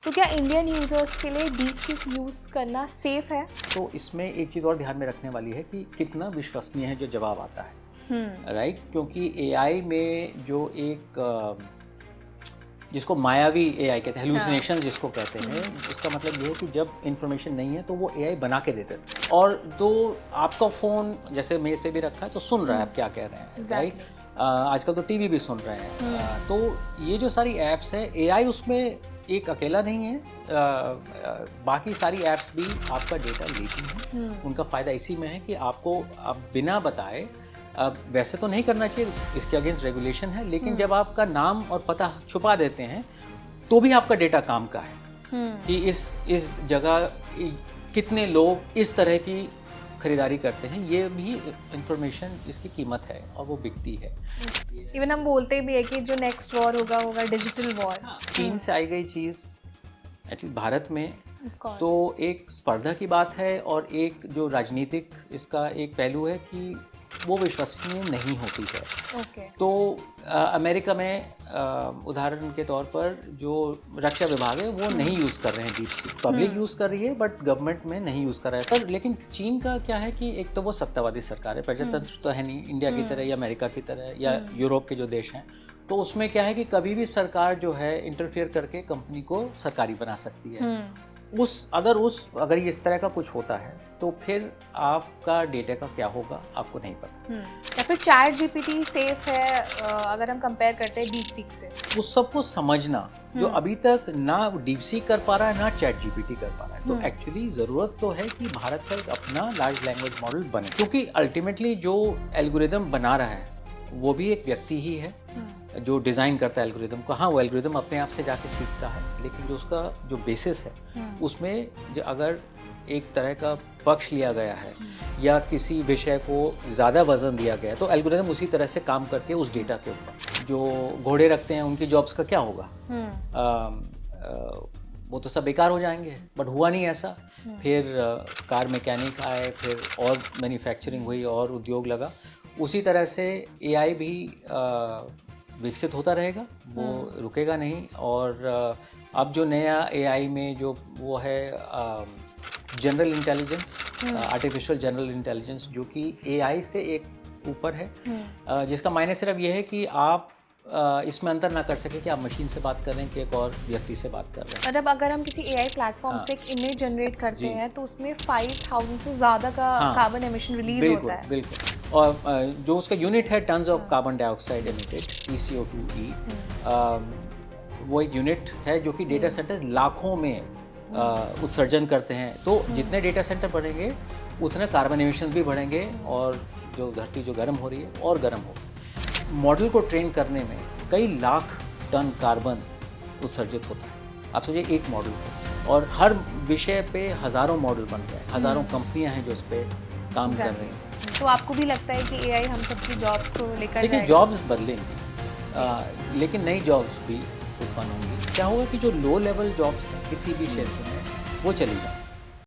तो क्या Indian users के लिए डीपसीक यूज़ करना सेफ है? तो इसमें एक चीज़ और ध्यान में रखने वाली है कि कितना विश्वसनीय है जो जवाब आता है, राइट? क्योंकि एआई में जो एक जिसको मायावी एआई कहते हैं, हेलुसिनेशन जिसको कहते हैं, उसका मतलब ये है कि जब इन्फॉर्मेशन नहीं है तो वो एआई बना के देते थे। और तो आपका फ़ोन जैसे मेज़ पे भी रखा है तो सुन रहा है आप क्या कह रहे हैं, राइट? आजकल तो टीवी भी सुन रहे हैं। तो ये जो सारी ऐप्स हैं, एआई उसमें एक अकेला नहीं है, बाकी सारी ऐप्स भी आपका डेटा लेती हैं। उनका फ़ायदा इसी में है कि आपको आप बिना बताए, अब वैसे तो नहीं करना चाहिए, इसके अगेंस्ट रेगुलेशन है, लेकिन जब आपका नाम और पता छुपा देते हैं तो भी आपका डेटा काम का है कि इस जगह कितने लोग इस तरह की खरीदारी करते हैं, ये भी इंफॉर्मेशन, इसकी कीमत है और वो बिकती है। इवन हम बोलते भी है कि जो नेक्स्ट वॉर होगा डिजिटल वॉर। चीन से आई गई चीज़ एटलीस्ट भारत में तो एक स्पर्धा की बात है, और एक जो राजनीतिक इसका एक पहलू है कि वो विश्वसनीय नहीं होती है। तो अमेरिका में उदाहरण के तौर पर जो रक्षा विभाग है वो नहीं यूज़ कर रहे हैं डीपसीक। पब्लिक यूज़ कर रही है बट गवर्नमेंट में नहीं यूज़ कर रहा है सर। लेकिन चीन का क्या है कि एक तो वो सत्तावादी सरकार है, प्रजातंत्र तो है नहीं इंडिया की तरह या अमेरिका की तरह या यूरोप के जो देश हैं। तो उसमें क्या है कि कभी भी सरकार जो है इंटरफेयर करके कंपनी को सरकारी बना सकती है। अगर ये इस तरह का कुछ होता है तो फिर आपका डेटा का क्या होगा आपको नहीं पता। या फिर चैट जीपीटी सेफ है अगर हम कंपेयर करते हैं डीपसीक से? उस सबको समझना जो अभी तक ना डीपसीक कर पा रहा है ना चैट जीपीटी कर पा रहा है। तो एक्चुअली ज़रूरत तो है कि भारत का एक अपना लार्ज लैंग्वेज मॉडल बने, क्योंकि अल्टीमेटली जो एल्गोरिदम बना रहा है वो भी एक व्यक्ति ही है जो डिज़ाइन करता है एल्गोरिदम को। हाँ, वो एल्गोरिदम अपने आप से जाके सीखता है, लेकिन जो उसका जो बेसिस है उसमें जो अगर एक तरह का पक्ष लिया गया है या किसी विषय को ज़्यादा वजन दिया गया है तो एल्गोरिदम उसी तरह से काम करती है उस डेटा के ऊपर। जो घोड़े रखते हैं उनकी जॉब्स का क्या होगा? वो तो सब बेकार हो जाएंगे, बट हुआ नहीं ऐसा। फिर कार मैकेनिक आए, फिर और मैन्युफैक्चरिंग हुई और उद्योग लगा। उसी तरह से एआई भी विकसित होता रहेगा, वो रुकेगा नहीं। और अब जो नया एआई में जो वो है general intelligence, artificial general intelligence, जो कि एआई से एक ऊपर है, जिसका मायने सिर्फ ये है कि आप इसमें अंतर ना कर सके कि आप मशीन से बात कर रहे हैं कि एक और व्यक्ति से बात कर रहे हैं। मतलब अगर हम किसी एआई प्लेटफॉर्म से एक इमेज जनरेट करते हैं तो उसमें 5000 से ज़्यादा का कार्बन एमिशन रिलीज होता है। बिल्कुल। और जो उसका यूनिट है tons of carbon dioxide emitted, PCO2e, वो एक यूनिट है जो कि डेटा सेंटर लाखों में उत्सर्जन करते हैं। तो जितने डेटा सेंटर बढ़ेंगे उतने कार्बन एमिशन भी बढ़ेंगे और जो धरती जो गर्म हो रही है और गर्म होगी। मॉडल को ट्रेन करने में कई लाख टन कार्बन उत्सर्जित होता है। आप सोचिए एक मॉडल को, और हर विषय पे हज़ारों मॉडल बन रहे हैं, हज़ारों कंपनियां हैं जो उस पर काम कर रही हैं। तो आपको भी लगता है कि एआई हम सबकी जॉब्स को लेकर देखिए, जॉब्स बदलेंगी, लेकिन नई जॉब्स भी उत्पन्न होंगी। क्या होगा कि जो लो लेवल जॉब्स हैं किसी भी क्षेत्र में वो चली जाएंगी।